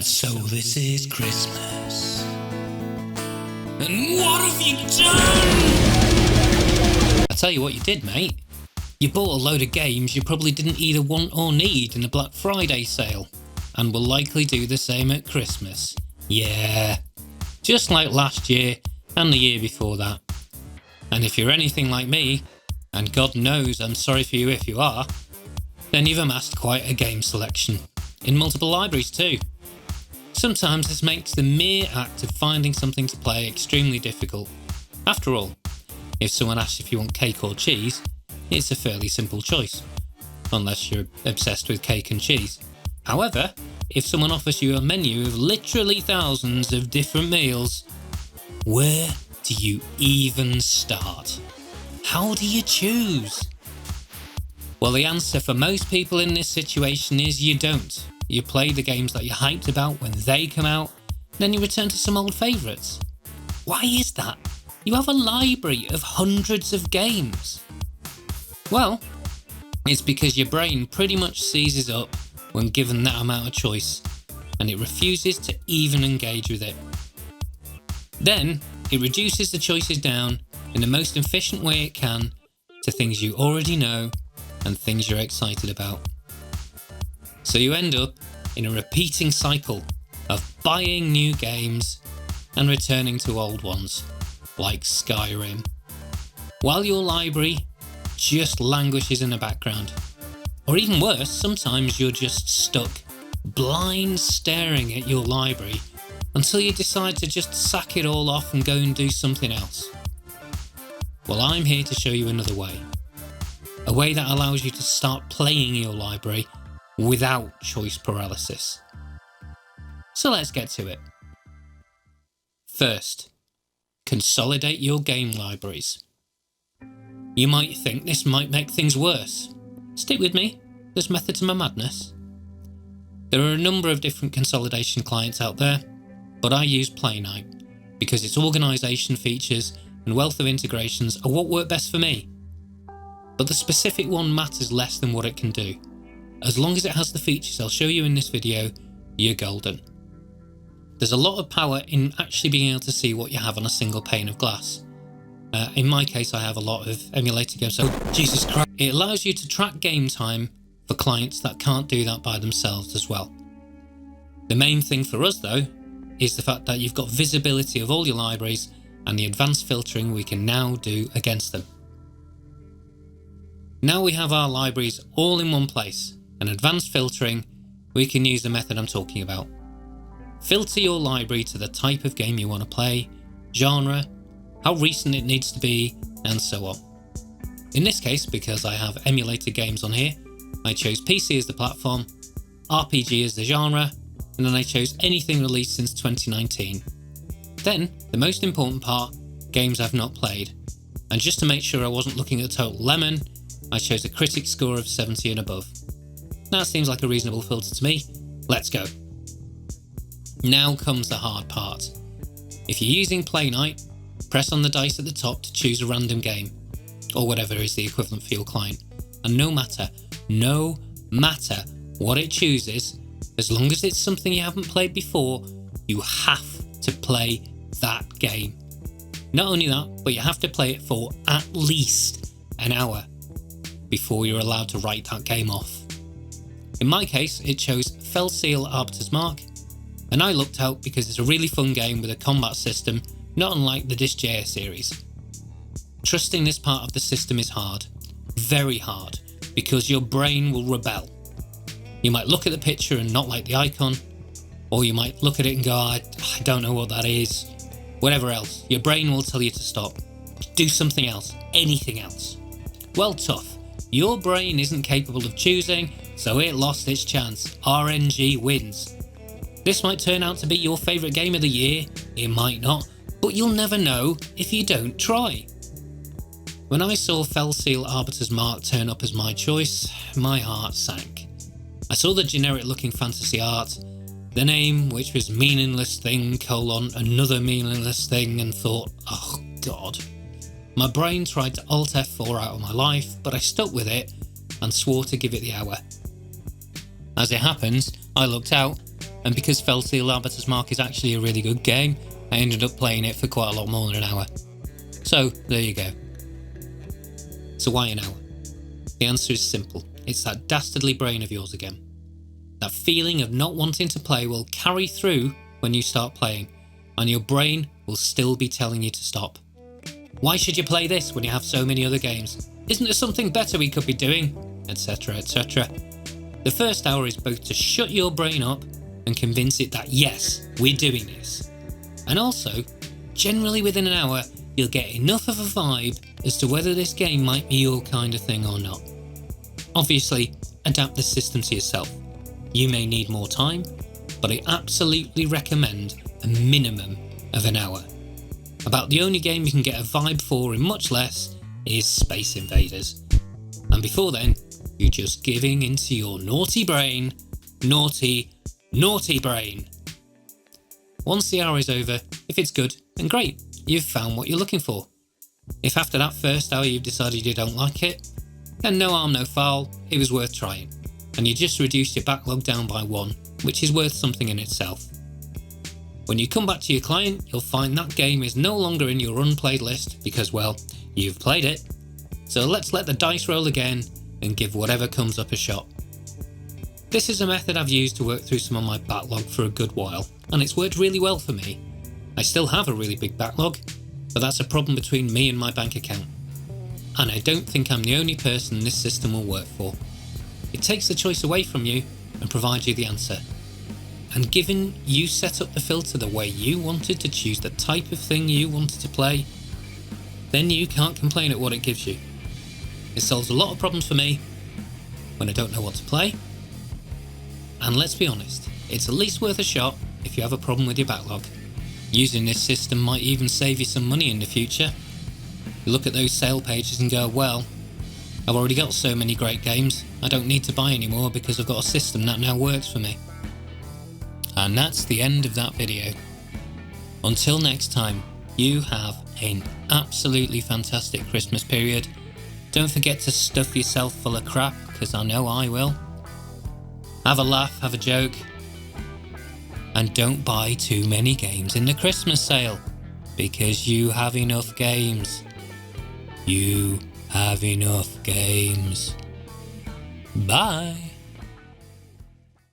And so this is Christmas. And what have you done? I tell you what you did, mate. You bought a load of games you probably didn't either want or need in a Black Friday sale, and will likely do the same at Christmas. Yeah, just like last year and the year before that. And if you're anything like me, and God knows I'm sorry for you if you are, then you've amassed quite a game selection, in multiple libraries too. Sometimes this makes the mere act of finding something to play extremely difficult. After all, if someone asks if you want cake or cheese, it's a fairly simple choice, unless you're obsessed with cake and cheese. However, if someone offers you a menu of literally thousands of different meals, where do you even start? How do you choose? Well, the answer for most people in this situation is you don't. You play the games that you're hyped about when they come out, then you return to some old favourites. Why is that? You have a library of hundreds of games. Well, it's because your brain pretty much seizes up when given that amount of choice, and it refuses to even engage with it. Then, it reduces the choices down in the most efficient way it can to things you already know and things you're excited about. So you end up in a repeating cycle of buying new games and returning to old ones, like Skyrim, while your library just languishes in the background. Or even worse, sometimes you're just stuck, blind staring at your library until you decide to just sack it all off and go and do something else. Well, I'm here to show you another way. A way that allows you to start playing your library without choice paralysis. So let's get to it. First, consolidate your game libraries. You might think this might make things worse. Stick with me, there's method to my madness. There are a number of different consolidation clients out there, but I use Playnite because its organisation features and wealth of integrations are what work best for me. But the specific one matters less than what it can do. As long as it has the features I'll show you in this video, you're golden. There's a lot of power in actually being able to see what you have on a single pane of glass. In my case, I have a lot of emulator games, so Jesus Christ. It allows you to track game time for clients that can't do that by themselves as well. The main thing for us though, is the fact that you've got visibility of all your libraries and the advanced filtering we can now do against them. Now we have our libraries all in one place, and advanced filtering, we can use the method I'm talking about. Filter your library to the type of game you want to play, genre, how recent it needs to be, and so on. In this case, because I have emulator games on here, I chose PC as the platform, RPG as the genre, and then I chose anything released since 2019. Then, the most important part, games I've not played. And just to make sure I wasn't looking at total lemon, I chose a critic score of 70 and above. That seems like a reasonable filter to me. Let's go. Now comes the hard part. If you're using Playnite, press on the dice at the top to choose a random game, or whatever is the equivalent for your client. And no matter what it chooses, as long as it's something you haven't played before, you have to play that game. Not only that, but you have to play it for at least an hour before you're allowed to write that game off. In my case, it chose Fellseal Arbiter's Mark, and I looked out because it's a really fun game with a combat system not unlike the Disgaea series. Trusting this part of the system is hard, very hard, because your brain will rebel. You might look at the picture and not like the icon, or you might look at it and go, I don't know what that is. Whatever else, your brain will tell you to stop. Do something else, anything else. Well, tough. Your brain isn't capable of choosing, so it lost its chance. RNG wins. This might turn out to be your favourite game of the year, it might not, but you'll never know if you don't try. When I saw Fellseal Arbiter's Mark turn up as my choice, my heart sank. I saw the generic looking fantasy art, the name, which was meaningless thing, another meaningless thing, and thought, oh God. My brain tried to Alt F4 out of my life, but I stuck with it and swore to give it the hour. As it happens, I looked out and because Fell Seal Arbiter's Mark is actually a really good game, I ended up playing it for quite a lot more than an hour. So, there you go. So why an hour? The answer is simple. It's that dastardly brain of yours again. That feeling of not wanting to play will carry through when you start playing, and your brain will still be telling you to stop. Why should you play this when you have so many other games? Isn't there something better we could be doing? Etc, etc. The first hour is both to shut your brain up and convince it that yes, we're doing this. And also, generally within an hour, you'll get enough of a vibe as to whether this game might be your kind of thing or not. Obviously, adapt the system to yourself. You may need more time, but I absolutely recommend a minimum of an hour. About the only game you can get a vibe for in much less is Space Invaders. And before then, you're just giving into your naughty brain. Naughty, naughty brain. Once the hour is over, if it's good, then great, you've found what you're looking for. If after that first hour you've decided you don't like it, then no harm, no foul, it was worth trying. And you just reduced your backlog down by 1, which is worth something in itself. When you come back to your client, you'll find that game is no longer in your unplayed list because, well, you've played it. So let's let the dice roll again and give whatever comes up a shot. This is a method I've used to work through some of my backlog for a good while, and it's worked really well for me. I still have a really big backlog, but that's a problem between me and my bank account. And I don't think I'm the only person this system will work for. It takes the choice away from you and provides you the answer. And given you set up the filter the way you wanted to choose the type of thing you wanted to play, then you can't complain at what it gives you. It solves a lot of problems for me when I don't know what to play. And let's be honest, it's at least worth a shot if you have a problem with your backlog. Using this system might even save you some money in the future. You look at those sale pages and go, well, I've already got so many great games, I don't need to buy anymore because I've got a system that now works for me. And that's the end of that video. Until next time, you have an absolutely fantastic Christmas period. Don't forget to stuff yourself full of crap, because I know I will. Have a laugh, have a joke. And don't buy too many games in the Christmas sale, because you have enough games. You have enough games. Bye.